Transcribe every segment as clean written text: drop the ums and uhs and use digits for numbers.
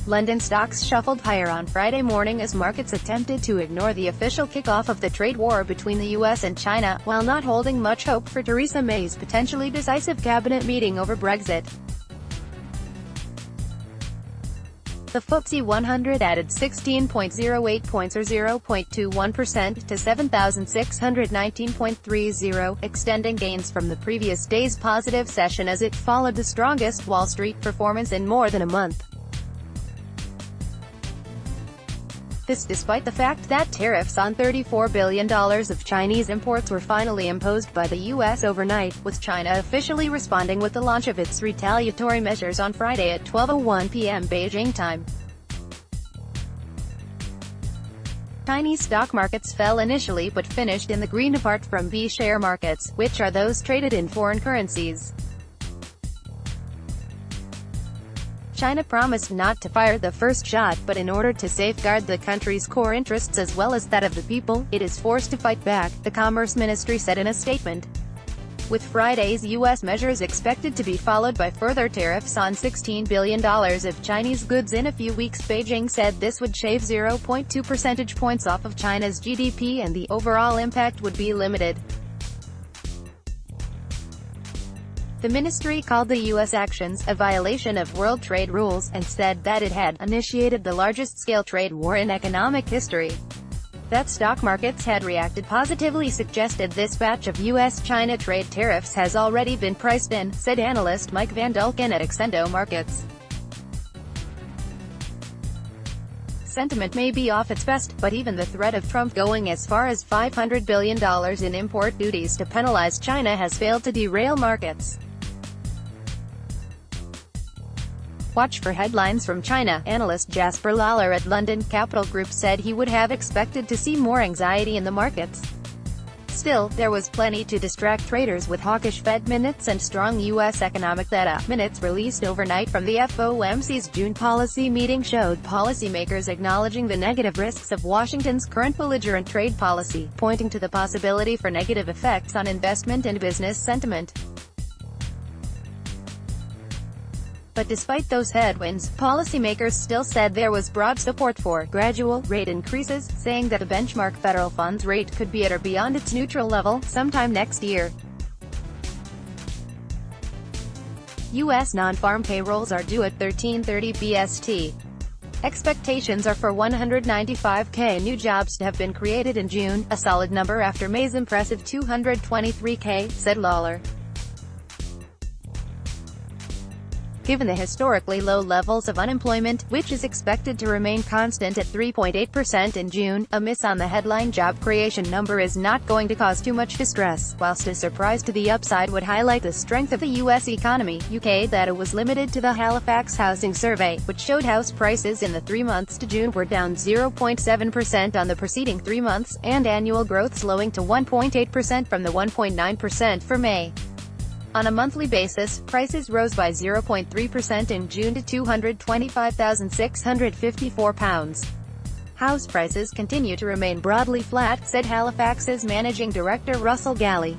London stocks shuffled higher on Friday morning as markets attempted to ignore the official kickoff of the trade war between the US and China, while not holding much hope for Theresa May's potentially decisive cabinet meeting over Brexit. The FTSE 100 added 16.08 points or 0.21% to 7,619.30, extending gains from the previous day's positive session as it followed the strongest Wall Street performance in more than a month. This despite the fact that tariffs on $34 billion of Chinese imports were finally imposed by the U.S. overnight, with China officially responding with the launch of its retaliatory measures on Friday at 12:01 p.m. Beijing time. Chinese stock markets fell initially but finished in the green apart from B-share markets, which are those traded in foreign currencies. China promised not to fire the first shot, but in order to safeguard the country's core interests as well as that of the people, it is forced to fight back, the Commerce Ministry said in a statement. With Friday's U.S. measures expected to be followed by further tariffs on $16 billion of Chinese goods in a few weeks, Beijing said this would shave 0.2 percentage points off of China's GDP and the overall impact would be limited. The ministry called the U.S. actions a violation of world trade rules, and said that it had initiated the largest-scale trade war in economic history. That stock markets had reacted positively suggested this batch of U.S.-China trade tariffs has already been priced in, said analyst Mike Van Dulken at Accendo Markets. Sentiment may be off its best, but even the threat of Trump going as far as $500 billion in import duties to penalize China has failed to derail markets. Watch for headlines from China. Analyst Jasper Lawler at London Capital Group said he would have expected to see more anxiety in the markets. Still, there was plenty to distract traders with hawkish Fed minutes and strong U.S. economic data. Minutes released overnight from the FOMC's June policy meeting showed policymakers acknowledging the negative risks of Washington's current belligerent trade policy, pointing to the possibility for negative effects on investment and business sentiment. But despite those headwinds, policymakers still said there was broad support for gradual rate increases, saying that the benchmark federal funds rate could be at or beyond its neutral level sometime next year. U.S. non-farm payrolls are due at 13:30 BST. Expectations are for 195,000 new jobs to have been created in June, a solid number after May's impressive 223,000, said Lawler. Given the historically low levels of unemployment, which is expected to remain constant at 3.8% in June, a miss on the headline job creation number is not going to cause too much distress, whilst a surprise to the upside would highlight the strength of the U.S. economy. UK data was limited to the Halifax Housing Survey, which showed house prices in the 3 months to June were down 0.7% on the preceding 3 months, and annual growth slowing to 1.8% from the 1.9% for May. On a monthly basis, prices rose by 0.3% in June to £225,654. House prices continue to remain broadly flat, said Halifax's Managing Director Russell Galley.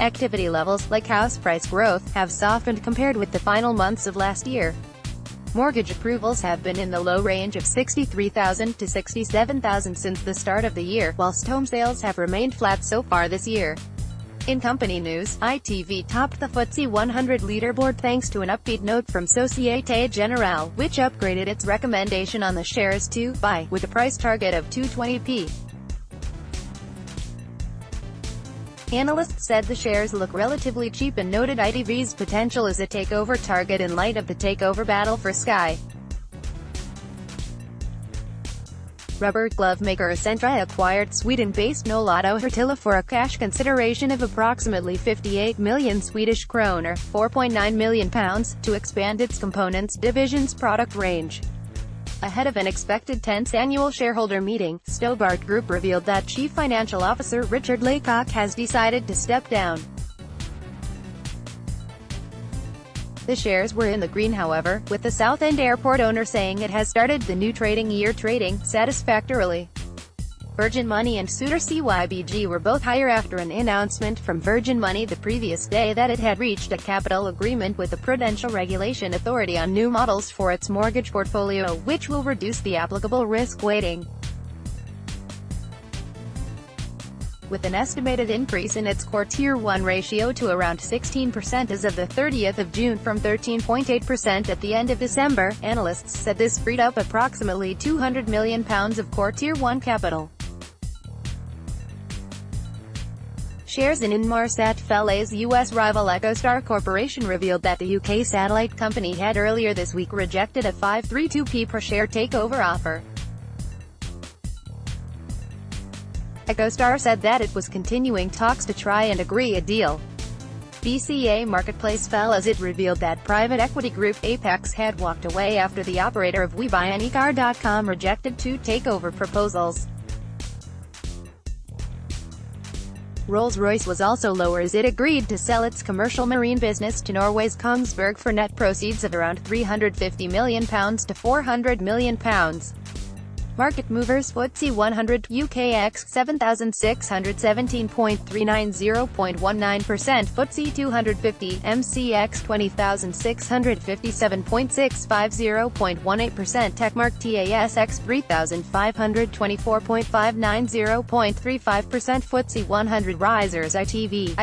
Activity levels, like house price growth, have softened compared with the final months of last year. Mortgage approvals have been in the low range of 63,000 to 67,000 since the start of the year, whilst home sales have remained flat so far this year. In company news, ITV topped the FTSE 100 leaderboard thanks to an upbeat note from Société Générale, which upgraded its recommendation on the shares to buy, with a price target of 220p. Analysts said the shares look relatively cheap and noted ITV's potential as a takeover target in light of the takeover battle for Sky. Rubber glove maker Essentra acquired Sweden-based Nolato Hertila for a cash consideration of approximately 58 million Swedish kronor, £4.9 million, to expand its components division's product range. Ahead of an expected 10th annual shareholder meeting, Stobart Group revealed that Chief Financial Officer Richard Laycock has decided to step down. The shares were in the green however, with the Southend Airport owner saying it has started the new trading year trading satisfactorily. Virgin Money and suitor CYBG were both higher after an announcement from Virgin Money the previous day that it had reached a capital agreement with the Prudential Regulation Authority on new models for its mortgage portfolio, which will reduce the applicable risk weighting. With an estimated increase in its core Tier 1 ratio to around 16% as of the 30th of June from 13.8% at the end of December, analysts said this freed up approximately £200 million of core Tier 1 capital. Shares in Inmarsat fell as U.S. rival EchoStar Corporation revealed that the UK satellite company had earlier this week rejected a 532p per share takeover offer. EchoStar said that it was continuing talks to try and agree a deal. BCA Marketplace fell as it revealed that private equity group Apex had walked away after the operator of WeBuyAnyCar.com rejected two takeover proposals. Rolls-Royce was also lower as it agreed to sell its commercial marine business to Norway's Kongsberg for net proceeds of around £350 million to £400 million. Market movers: FTSE 100 UKX 7617.390.19%, FTSE 250 MCX 20657.650.18%, Techmark TASX 3524.590.35%, FTSE 100 Risers ITV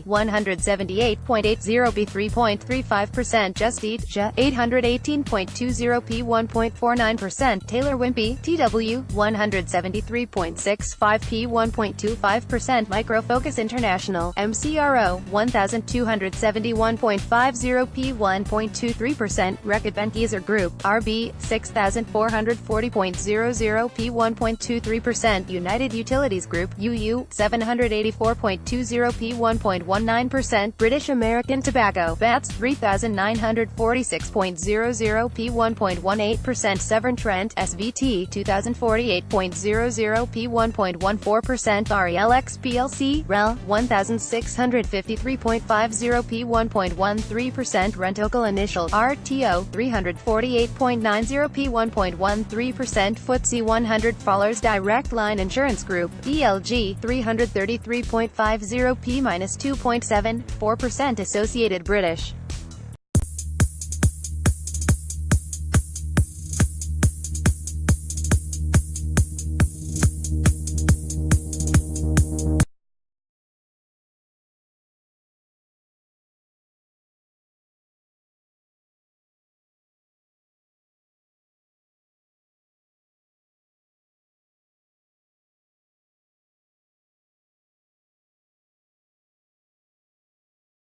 178.80p 3.35%, Just Eat 818.20p 1.49%, Taylor Wimpey TW 173.65p 1.25%, Micro Focus International MCRO 1271.50p 1.23%, Reckitt Benckiser Group RB 6440.00p 1.23%, United Utilities Group UU 784.20p 1.19%, British American Tobacco BATS 3946.00p 1.18%, Severn Trent SVT 2048.00p 1.14%, RELX plc REL 1653.50p 1.13%, Rentocal Initial RTO 348.90p 1.13%, FTSE 100 Fallers Direct Line Insurance Group ELG 333.50p -2.74%, Associated British